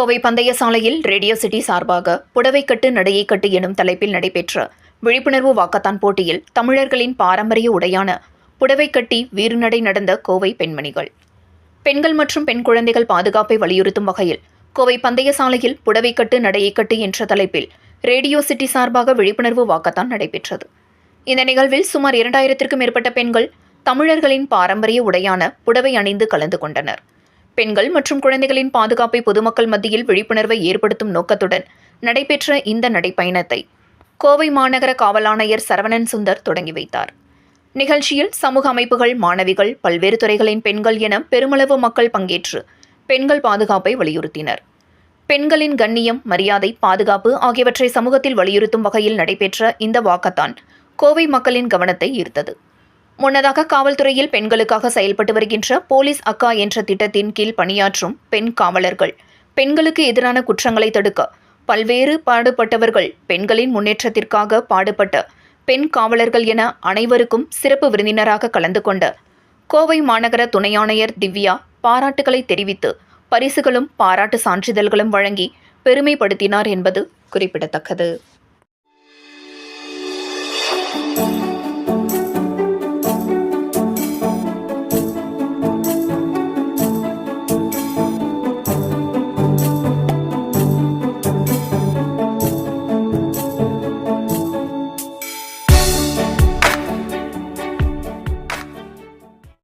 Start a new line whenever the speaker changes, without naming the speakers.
கோவை பந்தய சாலையில் radio city சார்பாக புடவைக்கட்டு நடையைக்கட்டு எனும் தலைப்பில் நடைபெற்ற விழிப்புணர்வு வாக்கத்தான் போட்டியில் தமிழர்களின் பாரம்பரிய உடையான புடவை கட்டி வீறுநடை நடந்த கோவை பெண்மணிகள். பெண்கள் மற்றும் பெண் குழந்தைகள் பாதுகாப்பை வலியுறுத்தும் வகையில் கோவை பந்தய சாலையில் புடவைக்கட்டு நடையைக்கட்டு என்ற தலைப்பில் ரேடியோ சிட்டி சார்பாக விழிப்புணர்வு வாக்கத்தான் நடைபெற்றது. இந்த நிகழ்வில் சுமார் 2000க்கும் மேற்பட்ட பெண்கள் தமிழர்களின் பாரம்பரிய உடையான புடவை அணிந்து கலந்து கொண்டனர். பெண்கள் மற்றும் குழந்தைகளின் பாதுகாப்பை பொதுமக்கள் மத்தியில் விழிப்புணர்வை ஏற்படுத்தும் நோக்கத்துடன் நடைபெற்ற இந்த நடைப்பயணத்தை கோவை மாநகர காவல் ஆணையர் சரவணன் சுந்தர் தொடங்கி வைத்தார். நிகழ்ச்சியில் சமூக அமைப்புகள், மாணவிகள், பல்வேறு துறைகளின் பெண்கள் என பெருமளவு மக்கள் பங்கேற்று பெண்கள் பாதுகாப்பை வலியுறுத்தினர். பெண்களின் கண்ணியம், மரியாதை, பாதுகாப்பு ஆகியவற்றை சமூகத்தில் வலியுறுத்தும் வகையில் நடைபெற்ற இந்த வாக்கத்தான் கோவை மக்களின் கவனத்தை ஈர்த்தது. முன்னதாக காவல்துறையில் பெண்களுக்காக செயல்பட்டு வருகின்ற போலீஸ் அக்கா என்ற திட்டத்தின் கீழ் பணியாற்றும் பெண் காவலர்கள், பெண்களுக்கு எதிரான குற்றங்களை தடுக்க பல்வேறு பாடுபட்டவர்கள், பெண்களின் முன்னேற்றத்திற்காக பாடுபட்ட பெண் காவலர்கள் என அனைவருக்கும் சிறப்பு விருந்தினராக கலந்து கொண்ட கோவை மாநகர துணை ஆணையர் திவ்யா பாராட்டுகளை தெரிவித்து பரிசுகளும் பாராட்டு சான்றிதழ்களும் வழங்கி பெருமைப்படுத்தினார் என்பது குறிப்பிடத்தக்கது.